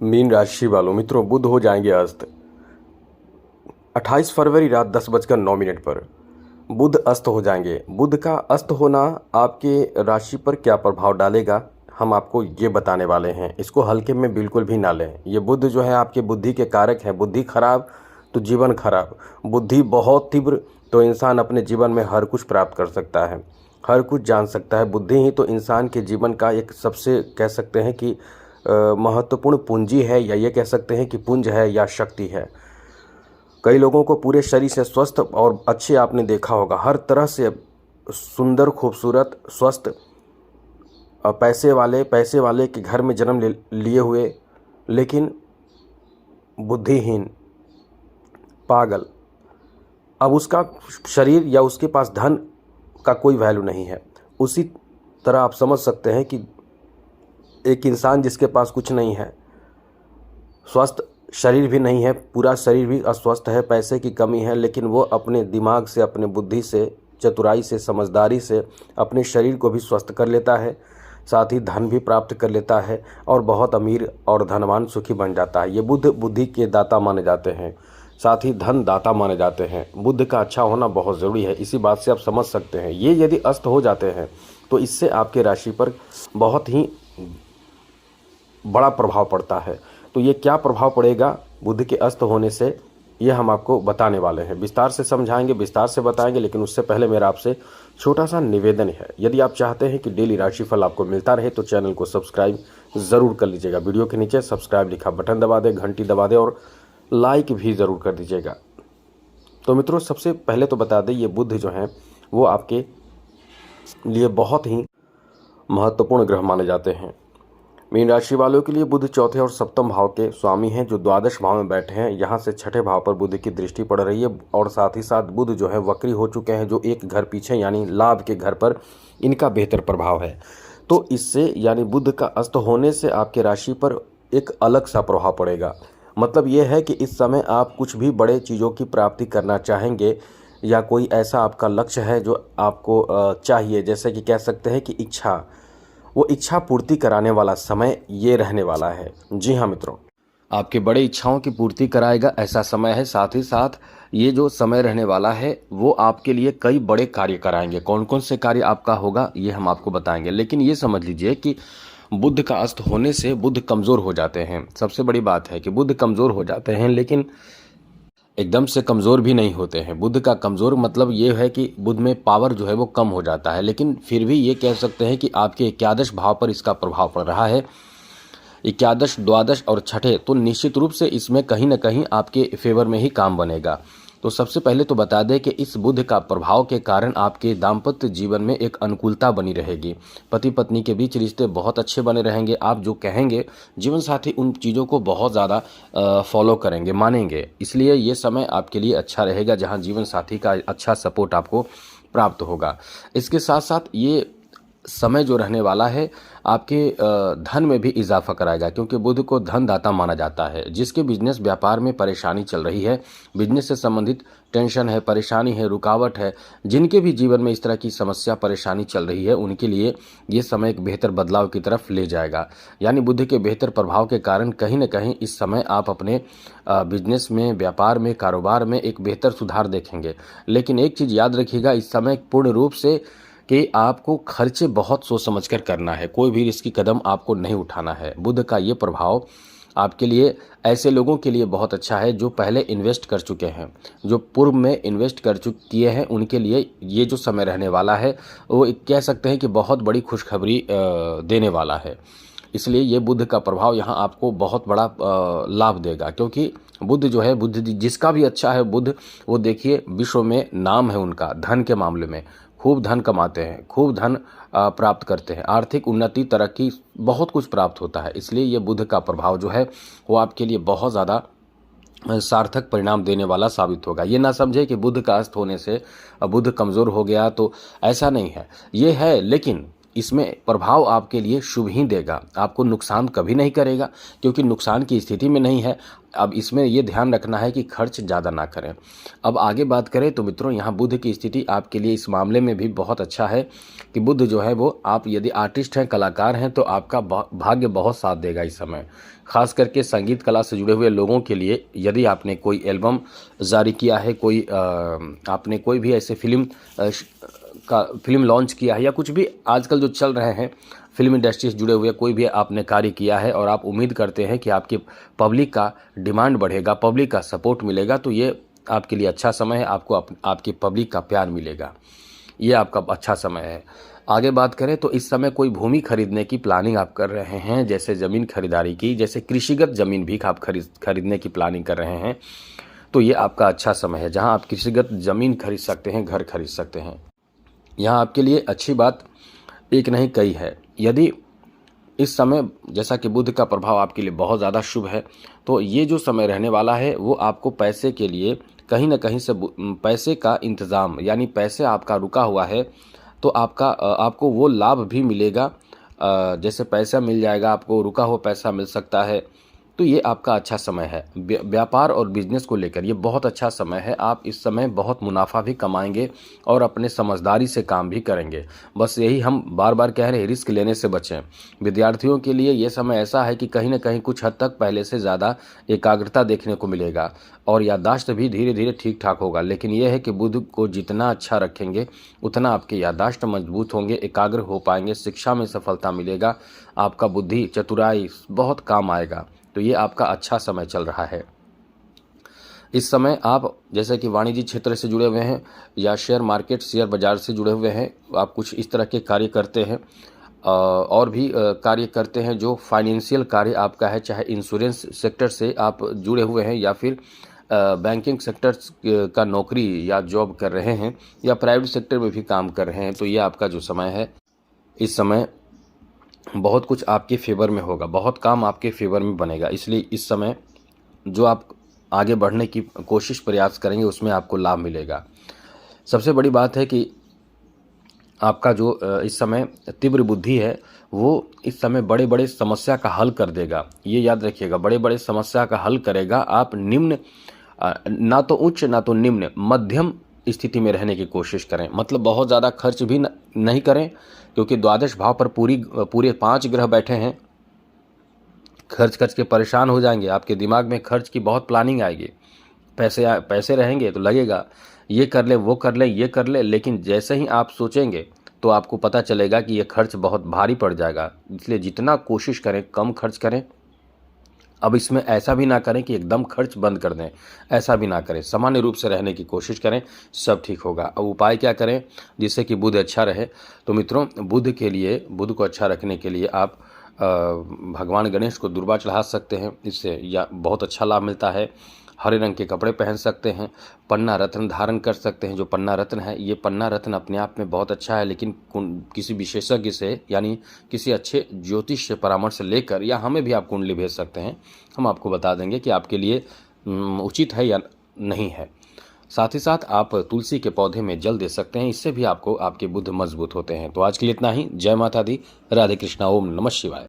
Mean राशि वालों मित्रों, बुध हो जाएंगे अस्त 28 फरवरी रात 10:09 पर बुध अस्त हो जाएंगे। बुध का अस्त होना आपके राशि पर क्या प्रभाव डालेगा, हम आपको ये बताने वाले हैं। इसको हल्के में बिल्कुल भी ना लें। ये बुध जो है आपके बुद्धि के कारक हैं। बुद्धि खराब तो जीवन खराब। बुद्धि बहुत तीव्र तो इंसान अपने जीवन में हर कुछ प्राप्त कर सकता है, हर कुछ जान सकता है। बुद्धि ही तो इंसान के जीवन का एक सबसे कह सकते हैं कि महत्वपूर्ण पूंजी है, या ये कह सकते हैं कि पुंज है या शक्ति है। कई लोगों को पूरे शरीर से स्वस्थ और अच्छे आपने देखा होगा, हर तरह से सुंदर, खूबसूरत, स्वस्थ, पैसे वाले के घर में जन्म लिए हुए, लेकिन बुद्धिहीन, पागल। अब उसका शरीर या उसके पास धन का कोई वैल्यू नहीं है। उसी तरह आप समझ सकते हैं कि एक इंसान जिसके पास कुछ नहीं है, स्वस्थ शरीर भी नहीं है, पूरा शरीर भी अस्वस्थ है, पैसे की कमी है, लेकिन वो अपने दिमाग से, अपने बुद्धि से, चतुराई से, समझदारी से अपने शरीर को भी स्वस्थ कर लेता है, साथ ही धन भी प्राप्त कर लेता है और बहुत अमीर और धनवान सुखी बन जाता है। ये बुध बुद्धि के दाता माने जाते हैं, साथ ही धन दाता माने जाते हैं। बुध का अच्छा होना बहुत ज़रूरी है, इसी बात से आप समझ सकते हैं। ये यदि अस्त हो जाते हैं तो इससे आपके राशि पर बहुत ही बड़ा प्रभाव पड़ता है। तो ये क्या प्रभाव पड़ेगा बुध के अस्त होने से, ये हम आपको बताने वाले हैं। विस्तार से समझाएंगे, विस्तार से बताएंगे, लेकिन उससे पहले मेरा आपसे छोटा सा निवेदन है। यदि आप चाहते हैं कि डेली राशिफल आपको मिलता रहे तो चैनल को सब्सक्राइब ज़रूर कर लीजिएगा। वीडियो के नीचे सब्सक्राइब लिखा बटन दबा दें, घंटी दबा दें और लाइक भी ज़रूर कर दीजिएगा। तो मित्रों, सबसे पहले तो बता दें, ये बुध जो हैं वो आपके लिए बहुत ही महत्वपूर्ण ग्रह माने जाते हैं। मीन राशि वालों के लिए बुध चौथे और सप्तम भाव के स्वामी हैं, जो द्वादश भाव में बैठे हैं। यहाँ से छठे भाव पर बुध की दृष्टि पड़ रही है और साथ ही साथ बुध जो है वक्री हो चुके हैं, जो एक घर पीछे यानी लाभ के घर पर इनका बेहतर प्रभाव है। तो इससे यानी बुध का अस्त होने से आपके राशि पर एक अलग सा प्रभाव पड़ेगा। मतलब ये है कि इस समय आप कुछ भी बड़े चीज़ों की प्राप्ति करना चाहेंगे, या कोई ऐसा आपका लक्ष्य है जो आपको चाहिए, जैसे कि कह सकते हैं कि इच्छा, वो इच्छा पूर्ति कराने वाला समय ये रहने वाला है। जी हाँ मित्रों, आपके बड़े इच्छाओं की पूर्ति कराएगा ऐसा समय है। साथ ही साथ ये जो समय रहने वाला है वो आपके लिए कई बड़े कार्य कराएंगे। कौन कौन से कार्य आपका होगा ये हम आपको बताएंगे, लेकिन ये समझ लीजिए कि बुध का अस्त होने से बुध कमज़ोर हो जाते हैं। सबसे बड़ी बात है कि बुध कमज़ोर हो जाते हैं, लेकिन एकदम से कमज़ोर भी नहीं होते हैं। बुध का कमज़ोर मतलब ये है कि बुध में पावर जो है वो कम हो जाता है, लेकिन फिर भी ये कह सकते हैं कि आपके एकादश भाव पर इसका प्रभाव पड़ रहा है। एकादश, द्वादश और छठे, तो निश्चित रूप से इसमें कहीं ना कहीं आपके फेवर में ही काम बनेगा। तो सबसे पहले तो बता दें कि इस बुध का प्रभाव के कारण आपके दाम्पत्य जीवन में एक अनुकूलता बनी रहेगी। पति पत्नी के बीच रिश्ते बहुत अच्छे बने रहेंगे। आप जो कहेंगे जीवन साथी उन चीज़ों को बहुत ज़्यादा फॉलो करेंगे, मानेंगे। इसलिए ये समय आपके लिए अच्छा रहेगा, जहां जीवन साथी का अच्छा सपोर्ट आपको प्राप्त होगा। इसके साथ साथ ये समय जो रहने वाला है आपके धन में भी इजाफा कराएगा, क्योंकि बुध को धन दाता माना जाता है। जिसके बिजनेस व्यापार में परेशानी चल रही है, बिजनेस से संबंधित टेंशन है, परेशानी है, रुकावट है, जिनके भी जीवन में इस तरह की समस्या परेशानी चल रही है, उनके लिए ये समय एक बेहतर बदलाव की तरफ ले जाएगा। यानी बुध के बेहतर प्रभाव के कारण कहीं ना कहीं इस समय आप अपने बिजनेस में, व्यापार में, कारोबार में एक बेहतर सुधार देखेंगे। लेकिन एक चीज़ याद रखिएगा, इस समय पूर्ण रूप से कि आपको खर्चे बहुत सोच समझकर करना है। कोई भी रिस्की कदम आपको नहीं उठाना है। बुध का ये प्रभाव आपके लिए, ऐसे लोगों के लिए बहुत अच्छा है जो पहले इन्वेस्ट कर चुके हैं, जो पूर्व में इन्वेस्ट कर किए हैं, उनके लिए ये जो समय रहने वाला है वो कह सकते हैं कि बहुत बड़ी खुशखबरी देने वाला है। इसलिए ये बुध का प्रभाव यहाँ आपको बहुत बड़ा लाभ देगा, क्योंकि बुध जो है, बुध जिसका भी अच्छा है बुध, वो देखिए विश्व में नाम है उनका। धन के मामले में खूब धन कमाते हैं, खूब धन प्राप्त करते हैं, आर्थिक उन्नति, तरक्की, बहुत कुछ प्राप्त होता है। इसलिए ये बुध का प्रभाव जो है वो आपके लिए बहुत ज़्यादा सार्थक परिणाम देने वाला साबित होगा। ये ना समझे कि बुध का अस्त होने से बुध कमज़ोर हो गया, तो ऐसा नहीं है। ये है, लेकिन इसमें प्रभाव आपके लिए शुभ ही देगा, आपको नुकसान कभी नहीं करेगा, क्योंकि नुकसान की स्थिति में नहीं है। अब इसमें ये ध्यान रखना है कि खर्च ज़्यादा ना करें। अब आगे बात करें तो मित्रों, यहाँ बुध की स्थिति आपके लिए इस मामले में भी बहुत अच्छा है कि बुध जो है वो, आप यदि आर्टिस्ट हैं, कलाकार हैं, तो आपका भाग्य बहुत साथ देगा इस समय। खास करके संगीत कला से जुड़े हुए लोगों के लिए, यदि आपने कोई एल्बम जारी किया है, आपने कोई भी ऐसे फिल्म लॉन्च किया है, या कुछ भी आजकल जो चल रहे हैं फिल्म इंडस्ट्री से जुड़े हुए कोई भी आपने कार्य किया है और आप उम्मीद करते हैं कि आपकी पब्लिक का डिमांड बढ़ेगा, पब्लिक का सपोर्ट मिलेगा, तो ये आपके लिए अच्छा समय है। आपको आपकी पब्लिक का प्यार मिलेगा, ये आपका अच्छा समय है। आगे बात करें तो इस समय कोई भूमि खरीदने की प्लानिंग आप कर रहे हैं, जैसे ज़मीन खरीदारी की, जैसे कृषिगत ज़मीन भी आप खरीदने की प्लानिंग कर रहे हैं, तो ये आपका अच्छा समय है, जहां आप कृषिगत ज़मीन खरीद सकते हैं, घर खरीद सकते हैं। यहाँ आपके लिए अच्छी बात एक नहीं कई है। यदि इस समय, जैसा कि बुध का प्रभाव आपके लिए बहुत ज़्यादा शुभ है, तो ये जो समय रहने वाला है वो आपको पैसे के लिए कहीं ना कहीं से पैसे का इंतज़ाम, यानी पैसे आपका रुका हुआ है तो आपको वो लाभ भी मिलेगा। जैसे पैसा मिल जाएगा, आपको रुका हुआ पैसा मिल सकता है, तो ये आपका अच्छा समय है। व्यापार और बिजनेस को लेकर ये बहुत अच्छा समय है। आप इस समय बहुत मुनाफा भी कमाएंगे और अपने समझदारी से काम भी करेंगे। बस यही हम बार बार कह रहे हैं, रिस्क लेने से बचें। विद्यार्थियों के लिए ये समय ऐसा है कि कहीं ना कहीं कुछ हद तक पहले से ज़्यादा एकाग्रता देखने को मिलेगा और याददाश्त भी धीरे धीरे ठीक ठाक होगा। लेकिन यह है कि बुध को जितना अच्छा रखेंगे उतना आपके याददाश्त मजबूत होंगे, एकाग्र हो पाएंगे, शिक्षा में सफलता मिलेगा, आपका बुद्धि चतुराई बहुत काम आएगा। तो ये आपका अच्छा समय चल रहा है। इस समय आप जैसे कि वाणिज्य क्षेत्र से जुड़े हुए हैं या शेयर मार्केट, शेयर बाजार से जुड़े हुए हैं, आप कुछ इस तरह के कार्य करते हैं, और भी कार्य करते हैं जो फाइनेंशियल कार्य आपका है, चाहे इंश्योरेंस सेक्टर से आप जुड़े हुए हैं या फिर बैंकिंग सेक्टर का नौकरी या जॉब कर रहे हैं या प्राइवेट सेक्टर में भी काम कर रहे हैं, तो ये आपका जो समय है, इस समय बहुत कुछ आपके फेवर में होगा, बहुत काम आपके फेवर में बनेगा। इसलिए इस समय जो आप आगे बढ़ने की कोशिश प्रयास करेंगे उसमें आपको लाभ मिलेगा। सबसे बड़ी बात है कि आपका जो इस समय तीव्र बुद्धि है वो इस समय बड़े बड़े समस्या का हल कर देगा। ये याद रखिएगा, बड़े बड़े समस्या का हल करेगा। आप ना तो उच्च ना तो निम्न, मध्यम स्थिति में रहने की कोशिश करें। मतलब बहुत ज़्यादा खर्च भी नहीं करें, क्योंकि द्वादश भाव पर पूरे 5 ग्रह बैठे हैं। खर्च के परेशान हो जाएंगे, आपके दिमाग में खर्च की बहुत प्लानिंग आएगी। पैसे रहेंगे तो लगेगा ये कर ले, वो कर ले, ये कर ले, लेकिन जैसे ही आप सोचेंगे तो आपको पता चलेगा कि ये खर्च बहुत भारी पड़ जाएगा। इसलिए जितना कोशिश करें कम खर्च करें। अब इसमें ऐसा भी ना करें कि एकदम खर्च बंद कर दें, ऐसा भी ना करें, सामान्य रूप से रहने की कोशिश करें, सब ठीक होगा। अब उपाय क्या करें जिससे कि बुध अच्छा रहे? तो मित्रों, बुध को अच्छा रखने के लिए आप भगवान गणेश को दुर्वा चढ़ा सकते हैं, इससे या बहुत अच्छा लाभ मिलता है। हरे रंग के कपड़े पहन सकते हैं, पन्ना रत्न धारण कर सकते हैं। जो पन्ना रत्न है, ये पन्ना रत्न अपने आप में बहुत अच्छा है, लेकिन किसी विशेषज्ञ से, यानी किसी अच्छे ज्योतिष से परामर्श लेकर, या हमें भी आप कुंडली भेज सकते हैं, हम आपको बता देंगे कि आपके लिए उचित है या नहीं है। साथ ही साथ आप तुलसी के पौधे में जल दे सकते हैं, इससे भी आपके बुध मजबूत होते हैं। तो आज के लिए इतना ही। जय माता दी, राधे कृष्णा, ओम नमः शिवाय।